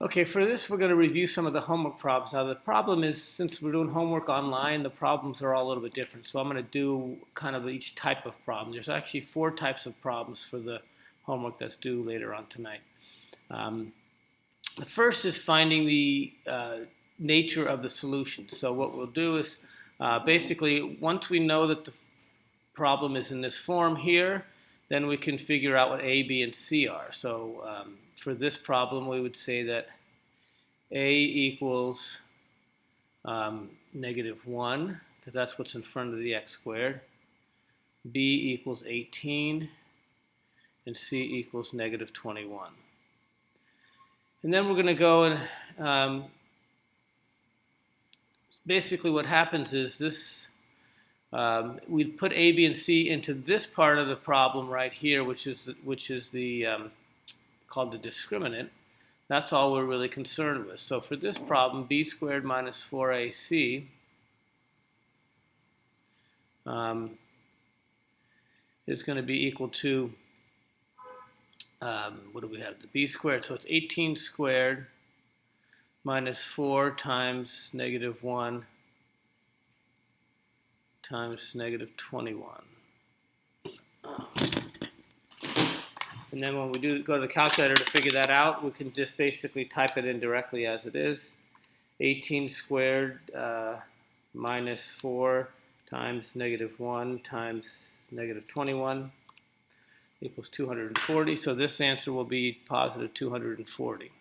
Okay, for this we're going to review some of the homework problems. Now the problem is, since we're doing homework online, the problems are all a little bit different. So I'm going to do kind of each type of problem. There's actually 4 types of problems for the homework that's due later on tonight. The first is finding the nature of the solution. So what we'll do is basically, once we know that the problem is in this form here, then we can figure out what A, B, and C are. So for this problem, we would say that A equals -1, because that's what's in front of the x squared. B equals 18, and C equals -21. And then we're going to go and basically what happens is this, we put A, B, and C into this part of the problem right here, which is called the discriminant. That's all we're really concerned with. So for this problem, b squared minus 4ac is going to be equal to, what do we have, the b squared. So it's 18 squared minus 4 times -1 times -21. And then when we go to the calculator to figure that out, we can just basically type it in directly as it is. 18 squared minus 4 times -1 times -21 equals 240. So this answer will be positive 240.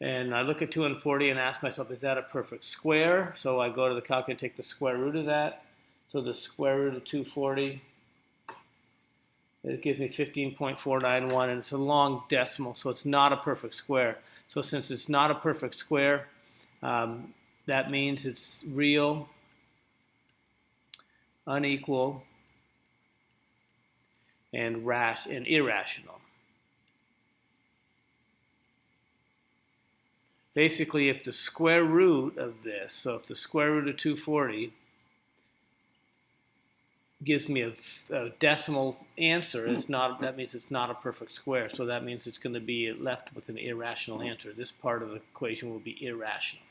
And I look at 240 and ask myself, is that a perfect square? So I go to the calculator and take the square root of that. So the square root of 240, it gives me 15.491, and it's a long decimal, so it's not a perfect square. So since it's not a perfect square, that means it's real, unequal, and irrational. Basically, if the square root of this, so if the square root of 240 gives me a decimal answer, that means it's not a perfect square. So that means it's going to be left with an irrational answer. This part of the equation will be irrational.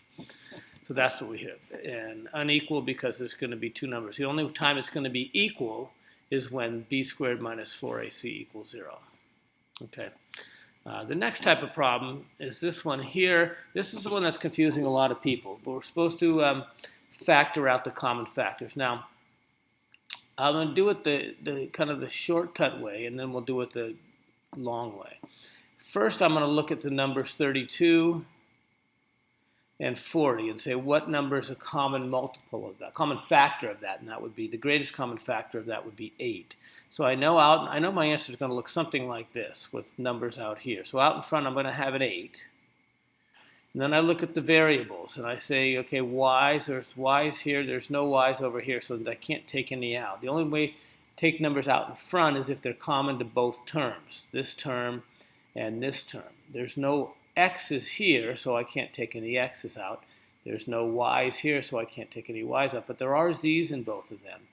So that's what we have. And unequal because there's going to be 2 numbers. The only time it's going to be equal is when b squared minus 4ac equals 0. Okay. The next type of problem is this one here. This is the one that's confusing a lot of people. But we're supposed to factor out the common factors. Now, I'm going to do it the kind of the shortcut way, and then we'll do it the long way. First, I'm going to look at the numbers 32 and 40 and say what number is a common multiple of that, common factor of that, and that would be, the greatest common factor of that would be 8. So I know my answer is going to look something like this with numbers out here. So out in front, I'm going to have an 8. And then I look at the variables and I say, okay, y's, there's y's here, there's no y's over here, so I can't take any out. The only way to take numbers out in front is if they're common to both terms, this term and this term. There's no x's here, so I can't take any x's out. There's no y's here, so I can't take any y's out, but there are z's in both of them.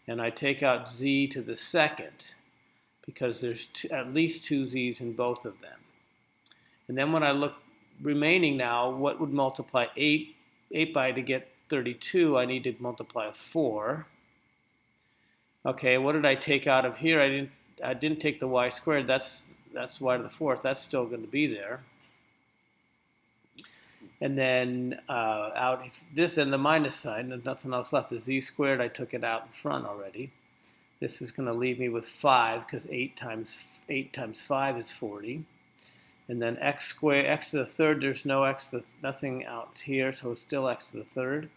And I take out z to the second because there's at least 2 z's in both of them. And then when I look remaining now, what would multiply 8 by to get 32? I need to multiply 4. Okay, what did I take out of here? I didn't take the y squared. That's y to the 4th. That's still going to be there. And then out this and the minus sign, there's nothing else left. The z squared, I took it out in front already. This is going to leave me with 5 because 8 times 5 is 40. And then x squared, x to the 3rd, there's no nothing out here, so it's still x to the 3rd.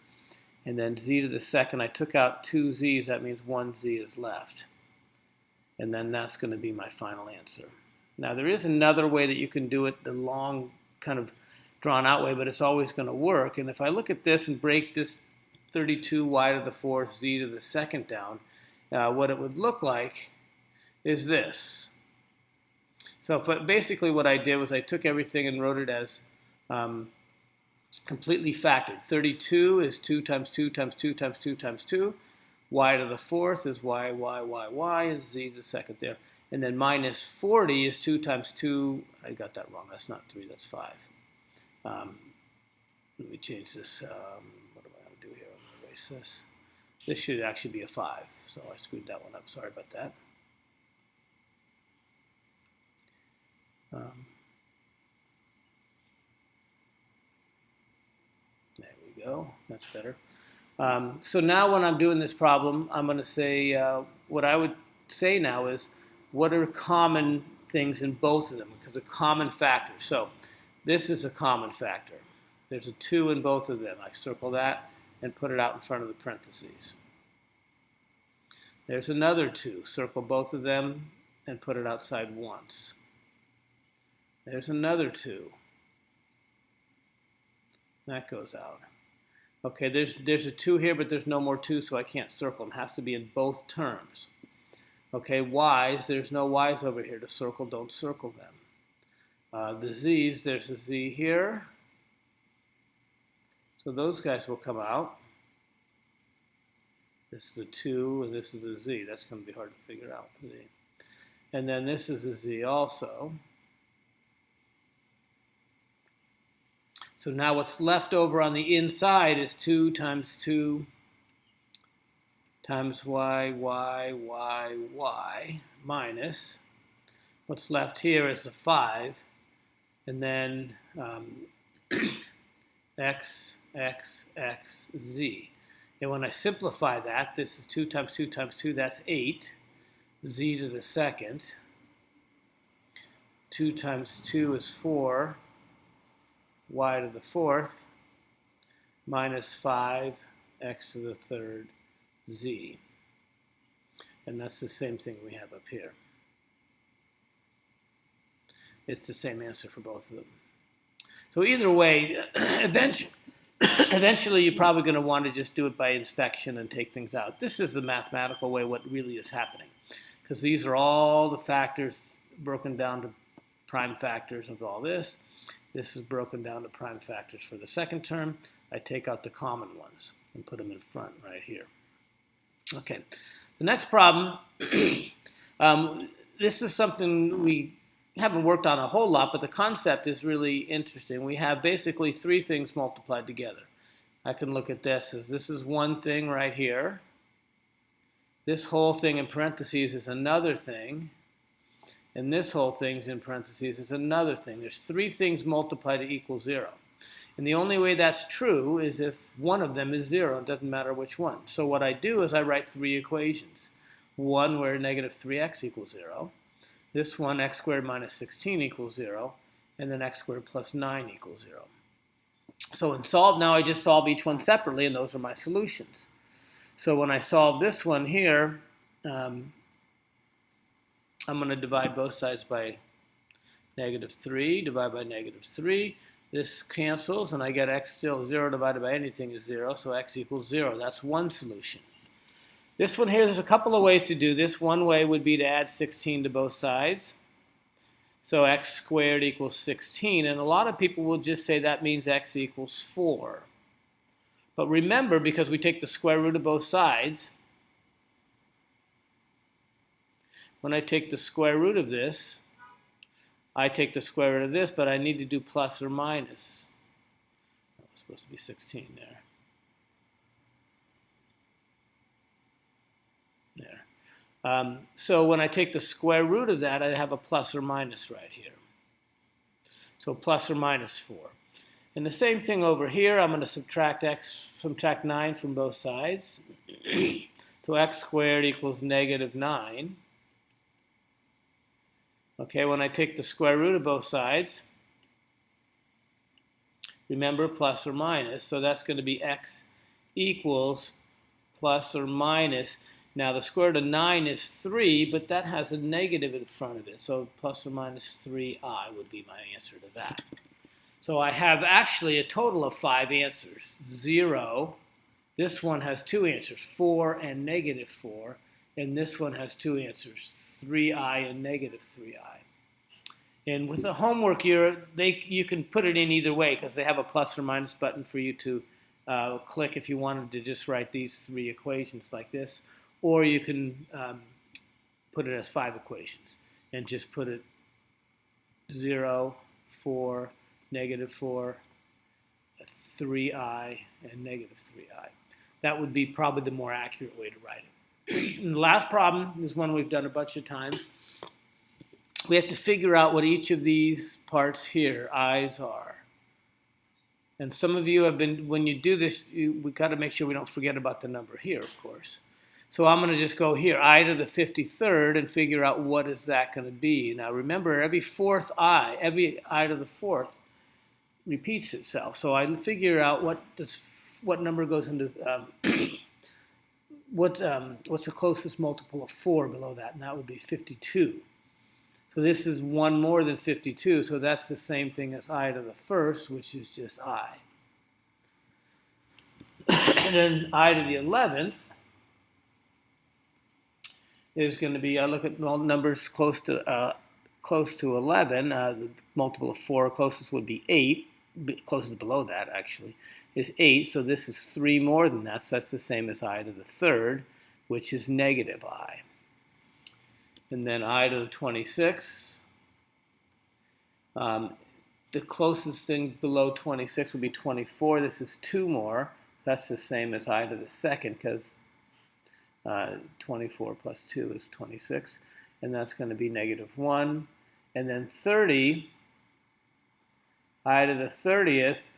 And then z to the 2nd, I took out 2 z's, that means 1 z is left. And then that's going to be my final answer. Now there is another way that you can do it, the long kind of drawn out way, but it's always going to work. And if I look at this and break this 32y to the 4th, z to the 2nd down, what it would look like is this. So basically what I did was I took everything and wrote it as completely factored. 32 is 2 times 2 times 2 times 2 times 2. Y to the 4th is y, and z to the 2nd there. And then minus 40 is 2 times 2. I got that wrong. That's not 3, that's 5. Let me change this. What am I going to do here? I'm going to erase this. This should actually be a 5. So I screwed that one up. Sorry about that. There we go. That's better. So now when I'm doing this problem, I'm going to say, what I would say now is, what are common things in both of them? Because a common factor. So this is a common factor. There's a 2 in both of them. I circle that and put it out in front of the parentheses. There's another 2. Circle both of them and put it outside once. There's another 2. That goes out. Okay, there's a 2 here, but there's no more 2, so I can't circle them. It has to be in both terms. Okay, y's, there's no y's over here to circle, don't circle them. The z's, there's a z here. So those guys will come out. This is a 2, and this is a z. That's going to be hard to figure out. And then this is a z also. So now what's left over on the inside is 2 times 2 times y minus. What's left here is a 5, and then x, z. And when I simplify that, this is 2 times 2 times 2, that's 8, z to the second. 2 times 2 is 4, y to the fourth, minus 5, x to the third, z. And that's the same thing we have up here. It's the same answer for both of them. So either way, eventually you're probably going to want to just do it by inspection and take things out. This is the mathematical way what really is happening, because these are all the factors broken down to prime factors of all this. This is broken down to prime factors for the second term. I take out the common ones and put them in front right here. Okay, the next problem, this is something we haven't worked on a whole lot, but the concept is really interesting. We have basically 3 things multiplied together. I can look at this as this is one thing right here. This whole thing in parentheses is another thing. And this whole thing's in parentheses is another thing. There's 3 things multiplied to equal 0. And the only way that's true is if one of them is 0. It doesn't matter which one. So what I do is I write 3 equations. One where negative 3x equals 0. This one, x squared minus 16 equals 0. And then x squared plus 9 equals 0. So in solve now, I just solve each one separately, and those are my solutions. So when I solve this one here, I'm going to divide both sides by negative 3, divide by negative 3. This cancels, and I get x still 0 divided by anything is 0, so x equals 0. That's one solution. This one here, there's a couple of ways to do this. One way would be to add 16 to both sides. So x squared equals 16, and a lot of people will just say that means x equals 4. But remember, because we take the square root of both sides, when I take the square root of this, I take the square root of this, but I need to do plus or minus. That was supposed to be 16 there. So when I take the square root of that, I have a plus or minus right here. So plus or minus 4. And the same thing over here, I'm going to subtract 9 from both sides. So x squared equals negative 9. Okay, when I take the square root of both sides, remember plus or minus, so that's going to be x equals plus or minus. Now the square root of 9 is 3, but that has a negative in front of it, so plus or minus 3i would be my answer to that. So I have actually a total of 5 answers. 0, this one has 2 answers, 4 and negative 4, and this one has 2 answers, 3i and negative 3i. And with the homework, you can put it in either way because they have a plus or minus button for you to click if you wanted to just write these 3 equations like this. Or you can put it as 5 equations and just put it 0, 4, -4, 3i, and -3i. That would be probably the more accurate way to write it. And the last problem is one we've done a bunch of times. We have to figure out what each of these parts here, i's, are. And some of you have been, when you do this, we got to make sure we don't forget about the number here, of course. So I'm going to just go here, I to the 53rd, and figure out what is that going to be. Now remember, every I to the fourth repeats itself. So I figure out what number goes into, what's the closest multiple of 4 below that, and that would be 52. So this is one more than 52, so that's the same thing as I to the first, which is just I. And then I to the 11th is going to be, I look at all numbers close to 11, the multiple of 4, closest would be 8, closest below that actually, is 8, so this is 3 more than that, so that's the same as I to the third, which is -I. And then I to the 26, the closest thing below 26 would be 24, this is 2 more, that's the same as I to the second, because 24 plus 2 is 26, and that's going to be -1. And then 30, I to the 30th,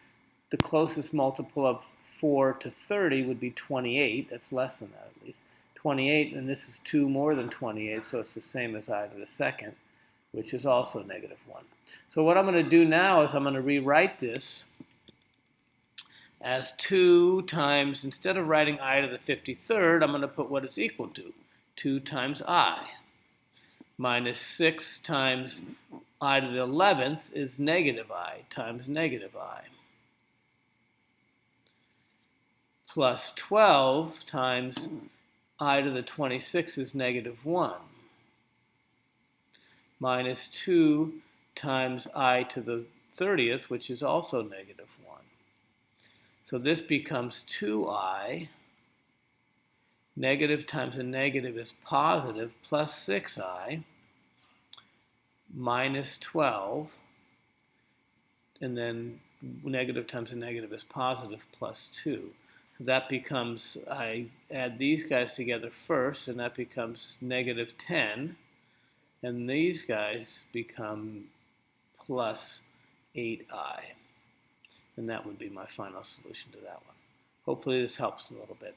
the closest multiple of 4 to 30 would be 28. That's less than that, at least. 28, and this is 2 more than 28, so it's the same as I to the second, which is also -1. So what I'm going to do now is I'm going to rewrite this as 2 times, instead of writing I to the 53rd, I'm going to put what it's equal to. 2 times I minus 6 times I to the 11th is -I times -I. Plus 12 times I to the 26 is -1. Minus 2 times I to the 30th, which is also -1. So this becomes 2i. Negative times a negative is positive, plus 6i, minus 12, and then negative times a negative is positive, plus 2. So that becomes, I add these guys together first, and that becomes -10, and these guys become plus 8i. And that would be my final solution to that one. Hopefully this helps a little bit.